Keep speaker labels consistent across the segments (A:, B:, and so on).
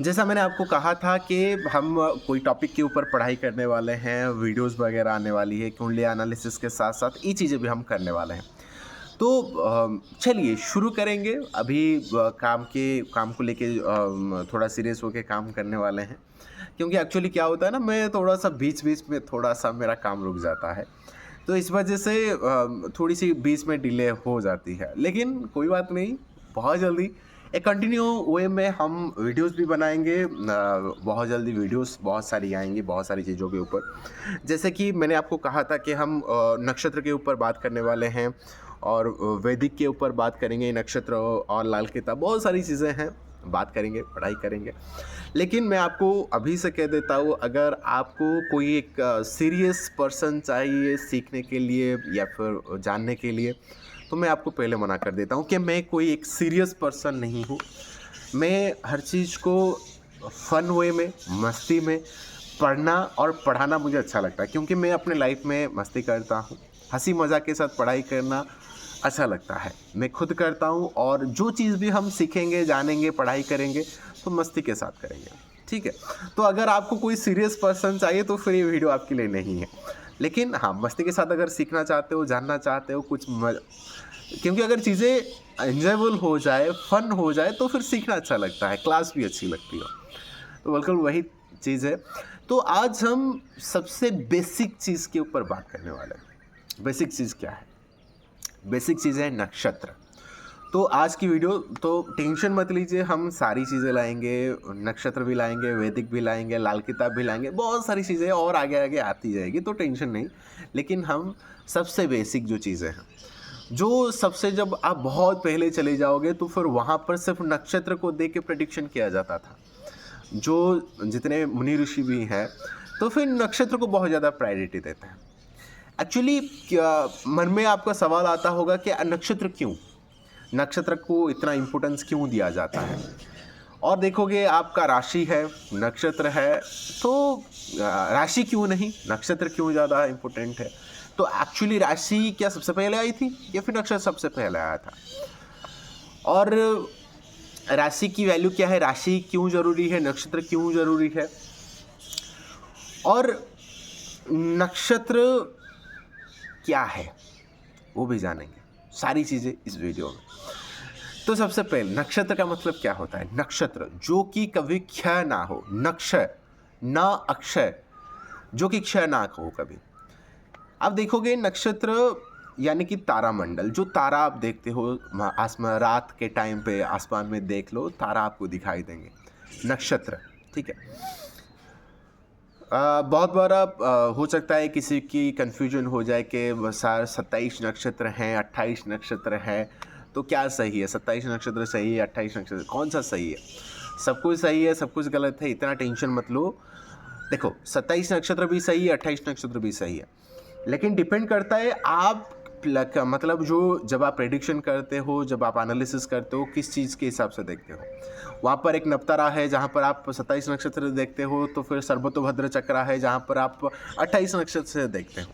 A: जैसा मैंने आपको कहा था कि हम कोई टॉपिक के ऊपर पढ़ाई करने वाले हैं, वीडियोस वगैरह आने वाली है, कुंडली एनालिसिस के साथ-साथ ये चीज़ें भी हम करने वाले हैं। तो चलिए शुरू करेंगे। अभी काम को लेके थोड़ा सीरियस होके काम करने वाले हैं। क्योंकि एक्चुअली क्या होता है ना, मैं थोड़ा-सा बीच-बीच में थोड़ा-सा मेरा काम रुक जाता है। तो इस वजह से थोड़ी-सी बीच में डिले हो जाती है। लेकिन कोई बात नहीं, बहुत जल्दी एक कंटिन्यू वे में हम वीडियोस भी बनाएँगे। बहुत जल्दी वीडियोस बहुत सारी आएँगी, बहुत सारी चीज़ों के ऊपर। जैसे कि मैंने आपको कहा था कि हम नक्षत्र के ऊपर बात करने वाले हैं और वैदिक के ऊपर बात करेंगे, नक्षत्र और लाल किताब, बहुत सारी चीज़ें हैं, बात करेंगे, पढ़ाई करेंगे। लेकिन मैं आपको अभी से कह देता हूँ, अगर आपको कोई एक सीरियस पर्सन चाहिए सीखने के लिए या फिर जानने के लिए, तो मैं आपको पहले मना कर देता हूँ कि मैं कोई एक सीरियस पर्सन नहीं हूँ। मैं हर चीज़ को फ़न वे में, मस्ती में पढ़ना और पढ़ाना मुझे अच्छा लगता है, क्योंकि मैं अपने लाइफ में मस्ती करता हूँ। हँसी मज़ाक के साथ पढ़ाई करना अच्छा लगता है। मैं खुद करता हूँ और जो चीज़ भी हम सीखेंगे, जानेंगे, पढ़ाई करेंगे, तो मस्ती के साथ करेंगे। ठीक है? तो अगर आपको कोई सीरियस पर्सन चाहिए तो फिर ये वीडियो आपके लिए नहीं है। लेकिन हाँ, मस्ती के साथ अगर सीखना चाहते हो, जानना चाहते हो, क्योंकि अगर चीज़ें एन्जॉयबल हो जाए, फन हो जाए, तो फिर सीखना अच्छा लगता है, क्लास भी अच्छी लगती है। तो बिल्कुल वही चीज़ है। तो आज हम सबसे बेसिक चीज़ के ऊपर बात करने वाले हैं। बेसिक चीज़ क्या है? बेसिक चीज़ है नक्षत्र। तो आज की वीडियो तो टेंशन मत लीजिए, हम सारी चीज़ें लाएँगे, नक्षत्र भी लाएँगे, वैदिक भी लाएँगे, लाल किताब भी लाएँगे, बहुत सारी चीज़ें और आगे-आगे आती जाएगी, तो टेंशन नहीं। लेकिन हम सबसे बेसिक जो चीज़ें हैं, जो सबसे जब आप बहुत पहले चले जाओगे तो फिर वहाँ पर सिर्फ़ नक्षत्र को देख के प्रेडिक्शन किया जाता था। जो जितने मुनि ऋषि भी हैं, तो फिर नक्षत्र को बहुत ज़्यादा प्रायोरिटी देते हैं। एक्चुअली क्या मन में आपका सवाल आता होगा कि नक्षत्र क्यों? नक्षत्र को इतना इम्पोर्टेंस क्यों दिया जाता है? और देखोगे आपका राशि है, नक्षत्र है, तो राशि क्यों नहीं, नक्षत्र क्यों ज़्यादा इम्पोर्टेंट है? तो एक्चुअली राशि क्या सबसे पहले आई थी या फिर नक्षत्र सबसे पहले आया था? और राशि की वैल्यू क्या है? राशि क्यों ज़रूरी है? नक्षत्र क्यों ज़रूरी है? और नक्षत्र क्या है? वो भी जानेंगे। सारी चीज़ें इस वीडियो में। तो सबसे पहले नक्षत्र का मतलब क्या होता है? नक्षत्र जो कि कभी क्षय ना हो, नक्षय न अक्षय, जो कि क्षय ना हो कभी। आप देखोगे नक्षत्र यानी कि तारामंडल, जो तारा आप देखते हो आसमान, रात के टाइम पे आसमान में देख लो, तारा आपको दिखाई देंगे, नक्षत्र। ठीक है? बहुत बार हो सकता है किसी की कन्फ्यूजन हो जाए कि सार 27 नक्षत्र हैं, 28 नक्षत्र हैं, तो क्या सही है? 27 नक्षत्र सही है, 28 नक्षत्र कौन सा सही है? सब कुछ सही है, सब कुछ गलत है, इतना टेंशन मत लो। देखो, 27 नक्षत्र भी सही है, 28 नक्षत्र भी सही है, लेकिन डिपेंड करता है आप मतलब जो जब आप प्रेडिक्शन करते हो, जब आप एनालिसिस करते हो, किस चीज़ के हिसाब से देखते हो। वहाँ पर एक नवतारा है जहाँ पर आप 27 नक्षत्र देखते हो, तो फिर सर्वतोभद्र चक्रा है जहाँ पर आप 28 नक्षत्र से देखते हो।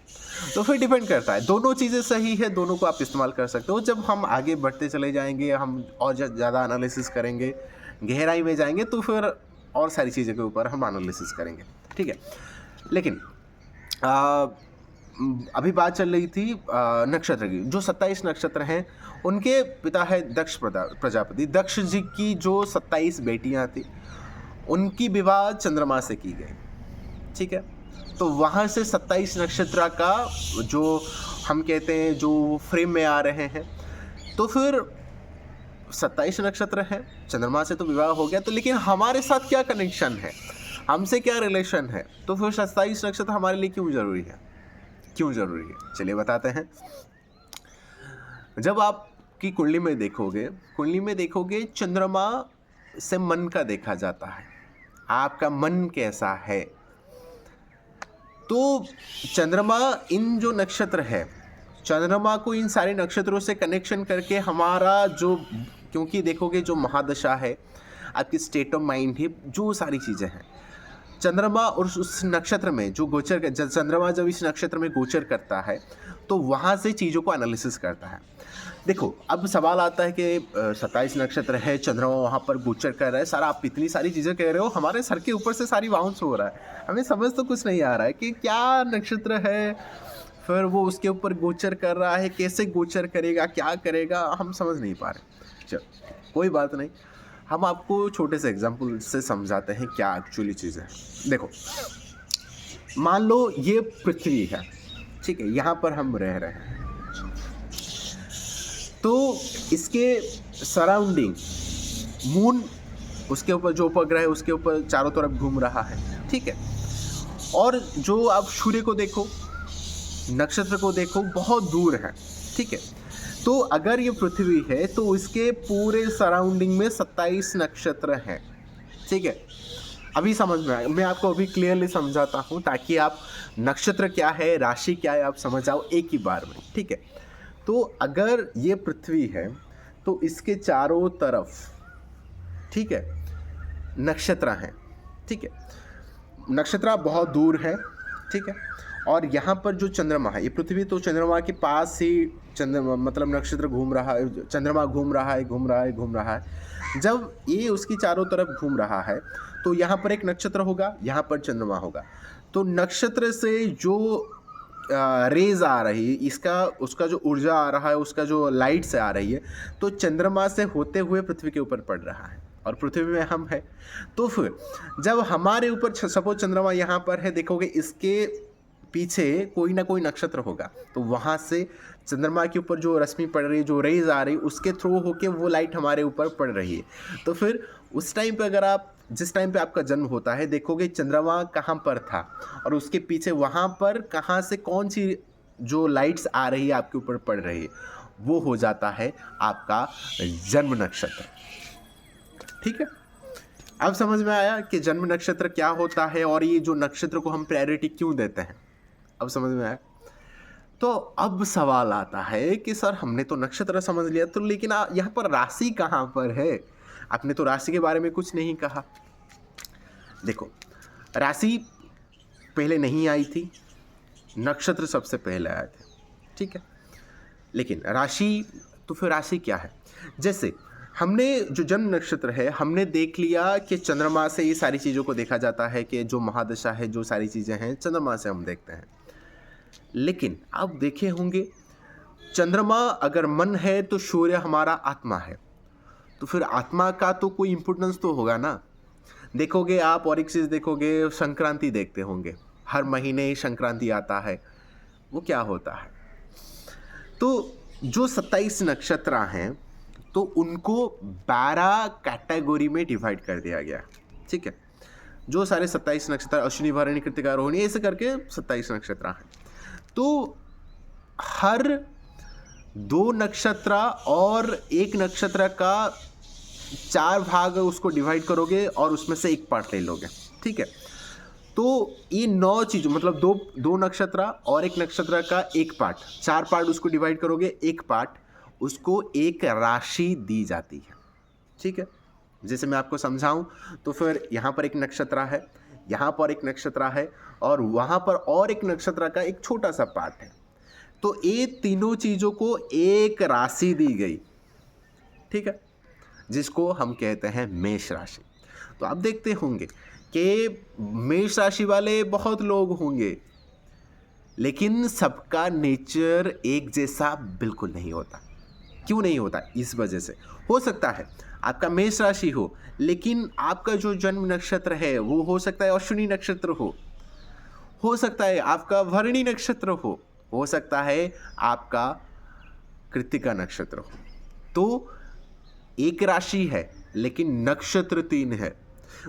A: तो फिर डिपेंड करता है, दोनों चीज़ें सही है, दोनों को आप इस्तेमाल कर सकते हो। जब हम आगे बढ़ते चले जाएंगे, हम और ज़्यादा एनालिसिस करेंगे, गहराई में जाएंगे, तो फिर और सारी चीज़ों के ऊपर हम एनालिसिस करेंगे। ठीक है? लेकिन अभी बात चल रही थी नक्षत्र की। जो 27 नक्षत्र हैं, उनके पिता है दक्ष प्रजापति। दक्ष जी की जो 27 बेटियां थी, उनकी विवाह चंद्रमा से की गई। ठीक है? तो वहाँ से 27 नक्षत्र का जो हम कहते हैं, जो फ्रेम में आ रहे हैं, तो फिर 27 नक्षत्र हैं, चंद्रमा से तो विवाह हो गया, तो लेकिन हमारे साथ क्या कनेक्शन है, हमसे क्या रिलेशन है? तो फिर 27 नक्षत्र हमारे लिए क्यों ज़रूरी है? क्यों ज़रूरी है? चलिए बताते हैं। जब आपकी कुंडली में देखोगे चंद्रमा से मन का देखा जाता है, आपका मन कैसा है। तो चंद्रमा इन जो नक्षत्र है, चंद्रमा को इन सारे नक्षत्रों से कनेक्शन करके हमारा जो, क्योंकि देखोगे जो महादशा है, आपकी स्टेट ऑफ माइंड है, जो सारी चीज़ें हैं, चंद्रमा और उस नक्षत्र में जो चंद्रमा जब इस नक्षत्र में गोचर करता है तो वहाँ से चीज़ों को एनालिसिस करता है। देखो, अब सवाल आता है कि 27 नक्षत्र है, चंद्रमा वहाँ पर गोचर कर रहा है, सारा आप इतनी सारी चीज़ें कह रहे हो, हमारे सर के ऊपर से सारी बाउंस हो रहा है, हमें समझ तो कुछ नहीं आ रहा है कि क्या नक्षत्र है, फिर वो उसके ऊपर गोचर कर रहा है, कैसे गोचर करेगा, क्या करेगा, हम समझ नहीं पा रहे। चल, कोई बात नहीं, हम आपको छोटे से एग्जाम्पल से समझाते हैं क्या एक्चुअली चीज़ है। देखो, मान लो ये पृथ्वी है, ठीक है, यहाँ पर हम रह रहे हैं, तो इसके सराउंडिंग मून, उसके ऊपर जो उपग्रह है उसके ऊपर चारों तरफ घूम रहा है, ठीक है। और जो आप सूर्य को देखो, नक्षत्र को देखो, बहुत दूर है, ठीक है। तो अगर ये पृथ्वी है तो इसके पूरे सराउंडिंग में 27 नक्षत्र हैं, ठीक है। अभी समझ में आया, मैं आपको अभी क्लियरली समझाता हूँ ताकि आप नक्षत्र क्या है, राशि क्या है, आप समझ आओ एक ही बार में, ठीक है। तो अगर ये पृथ्वी है तो इसके चारों तरफ, ठीक है, नक्षत्र हैं, ठीक है। नक्षत्र बहुत दूर है, ठीक है। और यहाँ पर जो चंद्रमा है, ये पृथ्वी तो चंद्रमा के पास ही चंद्रमा मतलब नक्षत्र घूम रहा है, चंद्रमा घूम रहा है, घूम रहा है, घूम रहा है। जब ये उसकी चारों तरफ घूम रहा है तो यहाँ पर एक नक्षत्र होगा, यहाँ पर चंद्रमा होगा। तो नक्षत्र से जो रेज आ रही है, इसका उसका जो ऊर्जा आ रहा है, उसका जो लाइट से आ रही है, तो चंद्रमा से होते हुए पृथ्वी के ऊपर पड़ रहा है और पृथ्वी में हम है। तो फिर जब हमारे ऊपर सपोज चंद्रमा यहाँ पर है, देखोगे इसके पीछे कोई ना कोई नक्षत्र होगा, तो वहाँ से चंद्रमा के ऊपर जो रश्मि पड़ रही है, जो रेज आ रही है, उसके थ्रू होके वो लाइट हमारे ऊपर पड़ रही है। तो फिर उस टाइम पे अगर आप जिस टाइम पे आपका जन्म होता है, देखोगे चंद्रमा कहाँ पर था और उसके पीछे वहाँ पर कहाँ से कौन सी जो लाइट्स आ रही है आपके ऊपर पड़ रही है, वो हो जाता है आपका जन्म नक्षत्र, ठीक है। अब समझ में आया कि जन्म नक्षत्र क्या होता है और ये जो नक्षत्र को हम प्रायोरिटी क्यों देते हैं, अब समझ में आया। तो अब सवाल आता है कि सर हमने तो नक्षत्र समझ लिया, तो लेकिन यहाँ पर राशि कहाँ पर है, आपने तो राशि के बारे में कुछ नहीं कहा। देखो, राशि पहले नहीं आई थी, नक्षत्र सबसे पहले आए थे, ठीक है। लेकिन राशि, तो फिर राशि क्या है? जैसे हमने जो जन्म नक्षत्र है, हमने देख लिया कि चंद्रमा से ये सारी चीज़ों को देखा जाता है कि जो महादशा है, जो सारी चीज़ें हैं, चंद्रमा से हम देखते हैं। लेकिन आप देखे होंगे, चंद्रमा अगर मन है तो सूर्य हमारा आत्मा है, तो फिर आत्मा का तो कोई इम्पोर्टेंस तो होगा ना। देखोगे आप, और एक चीज़ देखोगे, संक्रांति देखते होंगे, हर महीने संक्रांति आता है, वो क्या होता है? तो जो 27 नक्षत्र हैं, तो उनको 12 कैटेगरी में डिवाइड कर दिया गया, ठीक है। जो सारे 27 नक्षत्र, अश्विनी भरणी कृत्तिका रोहिणी, ऐसे करके 27 नक्षत्र हैं। तो हर 2 नक्षत्र और 1 नक्षत्र का 4 भाग उसको डिवाइड करोगे और उसमें से 1 पार्ट ले लोगे, ठीक है। तो ये 9 चीज़, मतलब दो नक्षत्र और 1 नक्षत्र का 1 पार्ट, 4 पार्ट उसको डिवाइड करोगे, 1 पार्ट उसको एक राशि दी जाती है, ठीक है। जैसे मैं आपको समझाऊं, तो फिर यहाँ पर 1 नक्षत्र है, यहाँ पर 1 नक्षत्र है और वहाँ पर और 1 नक्षत्र का एक छोटा सा पार्ट है। तो ये तीनों चीज़ों को एक राशि दी गई, ठीक है, जिसको हम कहते हैं मेष राशि। तो आप देखते होंगे कि मेष राशि वाले बहुत लोग होंगे, लेकिन सबका नेचर एक जैसा बिल्कुल नहीं होता। क्यों नहीं होता? इस वजह से हो सकता है आपका मेष राशि हो, लेकिन आपका जो जन्म नक्षत्र है वो हो सकता है अश्विनी नक्षत्र हो सकता है आपका भरणी नक्षत्र हो सकता है आपका कृत्तिका नक्षत्र हो। तो एक राशि है लेकिन नक्षत्र 3 है।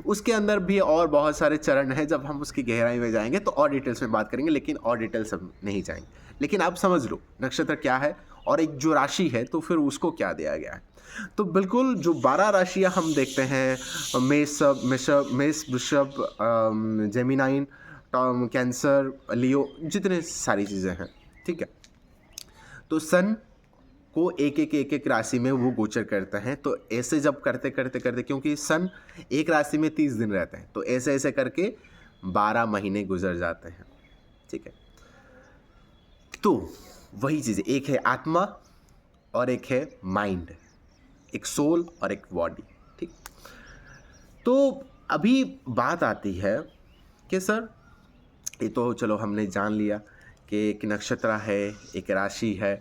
A: उसके अंदर भी और बहुत सारे चरण हैं, जब हम उसकी गहराई में जाएंगे तो और डिटेल्स में बात करेंगे, लेकिन और डिटेल्स हम नहीं जाएंगे। लेकिन आप समझ लो नक्षत्र क्या है और एक जो राशि है तो फिर उसको क्या दिया गया है। तो बिल्कुल जो 12 राशियां हम देखते हैं, मेष, वृषभ, जेमिनाइन, कैंसर, लियो, जितने सारी चीज़ें हैं, ठीक है। तो सन को एक राशि में वो गोचर करते हैं। तो ऐसे जब करते, क्योंकि सन एक राशि में 30 दिन रहते हैं, तो ऐसे करके 12 महीने गुजर जाते हैं, ठीक है। तो वही चीज़ है, एक है आत्मा और एक है माइंड, एक सोल और एक बॉडी, ठीक। तो अभी बात आती है कि सर ये तो चलो हमने जान लिया कि एक नक्षत्र है, एक राशि है,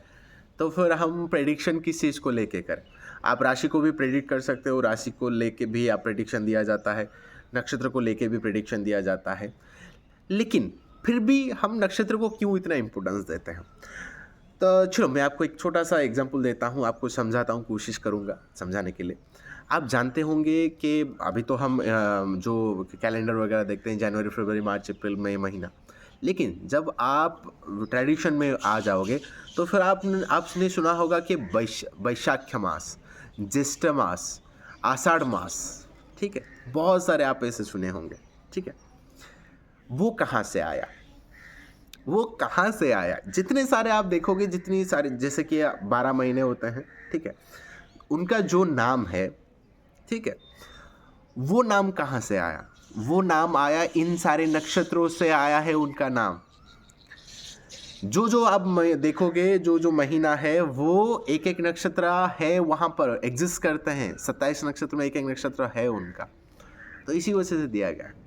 A: तो फिर हम प्रेडिक्शन किस चीज़ को लेके करें? आप राशि को भी प्रेडिक्ट कर सकते हो, राशि को लेके भी आप प्रेडिक्शन दिया जाता है, नक्षत्र को लेके भी प्रेडिक्शन दिया जाता है, लेकिन फिर भी हम नक्षत्र को क्यों इतना इम्पोर्टेंस देते हैं? तो चलो मैं आपको एक छोटा सा एग्जांपल देता हूँ, आपको समझाता हूँ, कोशिश करूँगा समझाने के लिए। आप जानते होंगे कि अभी तो हम जो कैलेंडर वगैरह देखते हैं जनवरी, फरवरी, मार्च, अप्रैल, मई महीना, लेकिन जब आप ट्रेडिशन में आ जाओगे तो फिर आपने सुना होगा कि वैशाख मास, ज्येष्ठ मास, आषाढ़ मास, ठीक है, बहुत सारे आप ऐसे सुने होंगे, ठीक है। वो कहाँ से आया? वो कहाँ से आया? जितने सारे आप देखोगे, जितनी सारे जैसे कि 12 महीने होते हैं, ठीक है, उनका जो नाम है, ठीक है, वो नाम कहाँ से आया? वो नाम आया इन सारे नक्षत्रों से आया है उनका नाम। जो जो आप देखोगे, जो जो महीना है वो एक एक नक्षत्र है, वहाँ पर एग्जिस्ट करते हैं। 27 नक्षत्र में एक एक नक्षत्र है उनका, तो इसी वजह से दिया गया है।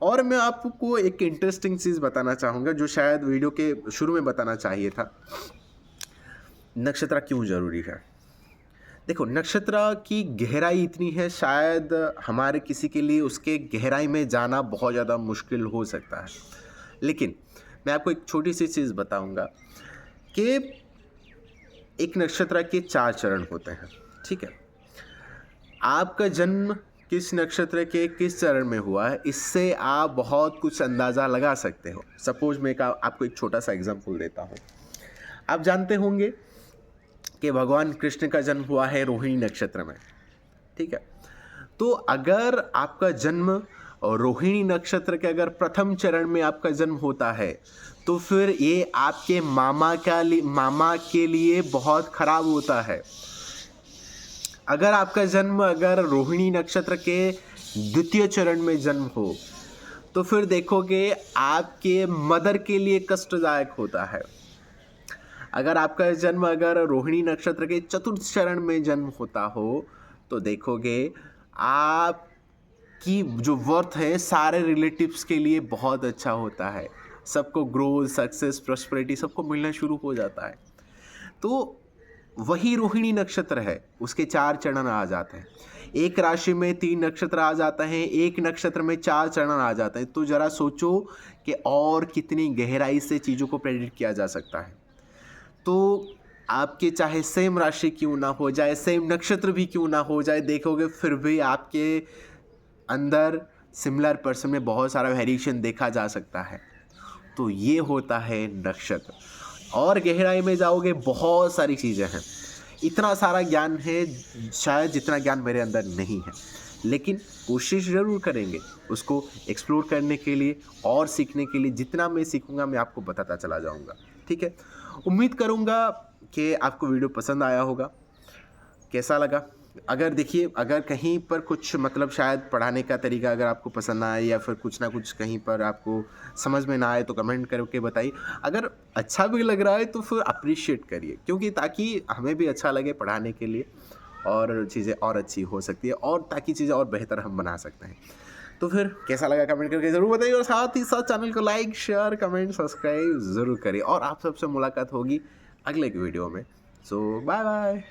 A: और मैं आपको एक इंटरेस्टिंग चीज़ बताना चाहूँगा जो शायद वीडियो के शुरू में बताना चाहिए था। नक्षत्र क्यों ज़रूरी है? देखो, नक्षत्र की गहराई इतनी है, शायद हमारे किसी के लिए उसके गहराई में जाना बहुत ज़्यादा मुश्किल हो सकता है, लेकिन मैं आपको एक छोटी सी चीज़ बताऊंगा कि एक नक्षत्र के 4 चरण होते हैं, ठीक है। आपका जन्म किस नक्षत्र के किस चरण में हुआ है, इससे आप बहुत कुछ अंदाज़ा लगा सकते हो। सपोज मैं आपको एक छोटा सा एग्जांपल देता हूँ। आप जानते होंगे कि भगवान कृष्ण का जन्म हुआ है रोहिणी नक्षत्र में, ठीक है। तो अगर आपका जन्म रोहिणी नक्षत्र के अगर प्रथम चरण में आपका जन्म होता है तो फिर ये आपके मामा के लिए बहुत खराब होता है। अगर आपका जन्म अगर रोहिणी नक्षत्र के द्वितीय चरण में जन्म हो तो फिर देखोगे आपके मदर के लिए कष्टदायक होता है। अगर आपका जन्म अगर रोहिणी नक्षत्र के चतुर्थ चरण में जन्म होता हो तो देखोगे आपकी जो वर्थ है सारे रिलेटिव्स के लिए बहुत अच्छा होता है, सबको ग्रोथ, सक्सेस, प्रॉस्पेरिटी सबको मिलना शुरू हो जाता है। तो वही रोहिणी नक्षत्र है, उसके 4 चरण आ जाते हैं। एक राशि में 3 नक्षत्र आ जाते हैं, एक नक्षत्र में 4 चरण आ जाते हैं। तो जरा सोचो कि और कितनी गहराई से चीज़ों को प्रेडिक्ट किया जा सकता है। तो आपके चाहे सेम राशि क्यों ना हो जाए, सेम नक्षत्र भी क्यों ना हो जाए, देखोगे फिर भी आपके अंदर सिमिलर पर्सन में बहुत सारा वेरिएशन देखा जा सकता है। तो ये होता है नक्षत्र। और गहराई में जाओगे बहुत सारी चीज़ें हैं, इतना सारा ज्ञान है शायद जितना ज्ञान मेरे अंदर नहीं है, लेकिन कोशिश ज़रूर करेंगे उसको एक्सप्लोर करने के लिए और सीखने के लिए। जितना मैं सीखूंगा मैं आपको बताता चला जाऊंगा, ठीक है। उम्मीद करूंगा कि आपको वीडियो पसंद आया होगा। कैसा लगा? अगर देखिए, अगर कहीं पर कुछ मतलब शायद पढ़ाने का तरीका अगर आपको पसंद ना आए या फिर कुछ ना कुछ कहीं पर आपको समझ में ना आए तो कमेंट करके बताइए। अगर अच्छा भी लग रहा है तो फिर अप्रिशिएट करिए, क्योंकि ताकि हमें भी अच्छा लगे पढ़ाने के लिए और चीज़ें और अच्छी हो सकती है और ताकि चीज़ें और बेहतर हम बना सकते हैं। तो फिर कैसा लगा कमेंट करके ज़रूर बताइए और साथ ही साथ चैनल को लाइक, शेयर, कमेंट, सब्सक्राइब ज़रूर करिए। और आप सबसे मुलाकात होगी अगले वीडियो में। सो बाय बाय।